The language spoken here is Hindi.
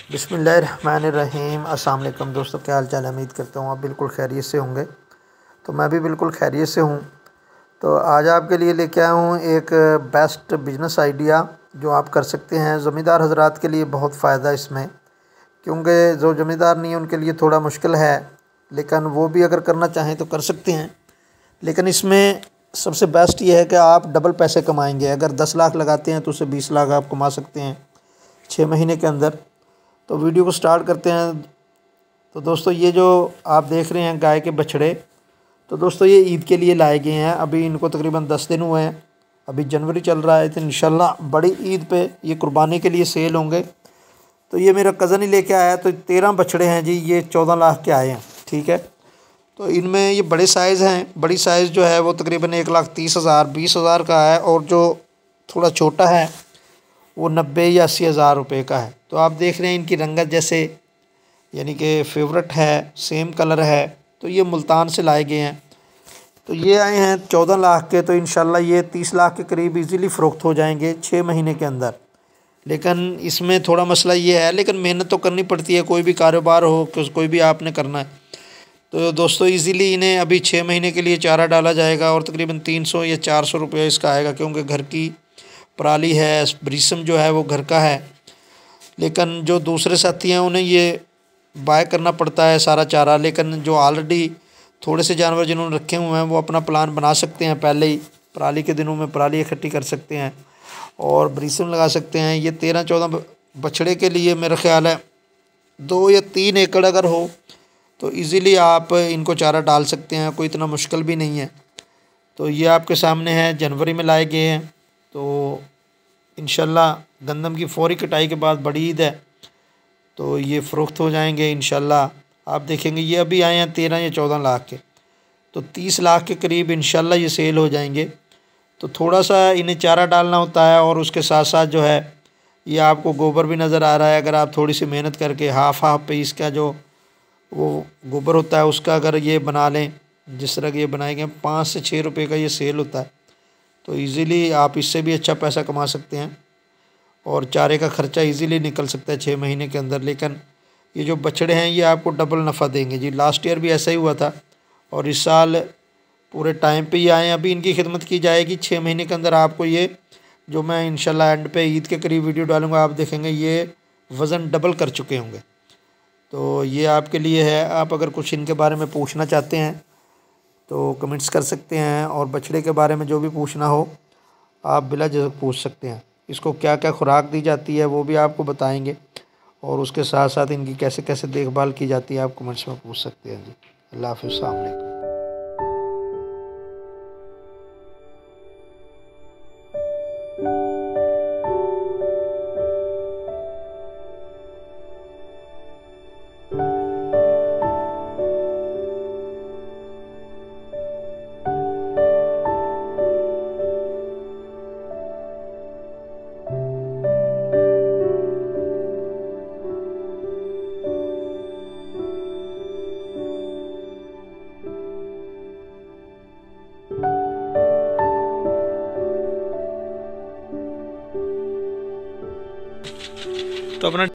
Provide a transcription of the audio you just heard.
बिस्मिल्लाहिर्रहमानिर्रहीम। अस्सलाम वालेकुम दोस्तों, क्या हाल चाल है। उम्मीद करता हूँ आप बिल्कुल खैरियत से होंगे। तो मैं भी बिल्कुल खैरियत से हूँ। तो आज आपके लिए लेके आया हूँ एक बेस्ट बिज़नेस आइडिया जो आप कर सकते हैं। ज़मींदार हज़रात के लिए बहुत फ़ायदा इसमें, क्योंकि जो ज़मींदार नहीं है उनके लिए थोड़ा मुश्किल है, लेकिन वो भी अगर करना चाहें तो कर सकते हैं। लेकिन इसमें सबसे बेस्ट ये है कि आप डबल पैसे कमाएंगे। अगर 10 लाख लगाते हैं तो उससे 20 लाख आप कमा सकते हैं 6 महीने के अंदर। तो वीडियो को स्टार्ट करते हैं। तो दोस्तों, ये जो आप देख रहे हैं गाय के बछड़े, तो दोस्तों ये ईद के लिए लाए गए हैं। अभी इनको तकरीबन 10 दिन हुए हैं। अभी जनवरी चल रहा है, तो इंशाल्लाह बड़ी ईद पे ये कुर्बानी के लिए सेल होंगे। तो ये मेरा कज़न ही लेके आया। तो 13 बछड़े हैं जी, ये 14 लाख के आए हैं। ठीक है, तो इनमें ये बड़े साइज़ हैं। बड़ी साइज़ जो है वो तकरीबन 1,30,000 20,000 का है, और जो थोड़ा छोटा है वो 90 या 80,000 रुपये का है। तो आप देख रहे हैं इनकी रंगत जैसे, यानी कि फेवरेट है, सेम कलर है। तो ये मुल्तान से लाए गए हैं। तो ये आए हैं 14 लाख के। तो इंशाल्लाह ये 30 लाख के करीब इजीली फ़रोख्त हो जाएंगे 6 महीने के अंदर। लेकिन इसमें थोड़ा मसला ये है, लेकिन मेहनत तो करनी पड़ती है, कोई भी कारोबार हो, कोई भी आपने करना है। तो दोस्तों इजीली इन्हें अभी 6 महीने के लिए चारा डाला जाएगा, और तकरीबन 300 या 400 रुपये इसका आएगा, क्योंकि घर की पराली है, ब्रीसम जो है वो घर का है। लेकिन जो दूसरे साथी हैं उन्हें ये बाय करना पड़ता है सारा चारा। लेकिन जो ऑलरेडी थोड़े से जानवर जिन्होंने रखे हुए हैं वो अपना प्लान बना सकते हैं, पहले ही पराली के दिनों में पराली इकट्ठी कर सकते हैं और ब्रीसम लगा सकते हैं। ये 13-14 बछड़े के लिए मेरा ख़्याल है 2 या 3 एकड़ अगर हो तो इजीली आप इनको चारा डाल सकते हैं, कोई इतना मुश्किल भी नहीं है। तो ये आपके सामने है, जनवरी में लाए गए हैं। तो इंशाल्लाह गंदम की फौरी कटाई के बाद बड़ी ईद है, तो ये फ़रोख्त हो जाएंगे इंशाल्लाह। आप देखेंगे ये अभी आए हैं 13 या 14 लाख के, तो 30 लाख के करीब इंशाल्लाह ये सेल हो जाएंगे। तो थोड़ा सा इन्हें चारा डालना होता है, और उसके साथ साथ जो है ये आपको गोबर भी नज़र आ रहा है। अगर आप थोड़ी सी मेहनत करके हाफ़ पे इसका जो वो गोबर होता है उसका अगर ये बना लें, जिस तरह के ये बनाएंगे, 5 से 6 रुपये का ये सेल होता है। तो इजीली आप इससे भी अच्छा पैसा कमा सकते हैं, और चारे का ख़र्चा इजीली निकल सकता है 6 महीने के अंदर। लेकिन ये जो बछड़े हैं ये आपको डबल नफ़ा देंगे जी। लास्ट ईयर भी ऐसा ही हुआ था, और इस साल पूरे टाइम पे ही आए हैं। अभी इनकी खिदमत की जाएगी 6 महीने के अंदर। आपको ये जो मैं इंशाल्लाह एंड पे ईद के करीब वीडियो डालूँगा, आप देखेंगे ये वज़न डबल कर चुके होंगे। तो ये आपके लिए है। आप अगर कुछ इनके बारे में पूछना चाहते हैं तो कमेंट्स कर सकते हैं, और बछड़े के बारे में जो भी पूछना हो आप बिला झिझक पूछ सकते हैं। इसको क्या क्या खुराक दी जाती है वो भी आपको बताएंगे, और उसके साथ साथ इनकी कैसे कैसे देखभाल की जाती है आप कमेंट्स में पूछ सकते हैं जी। अल्लाह हाफ़िज़, अस्सलाम वालेकुम। तो अपना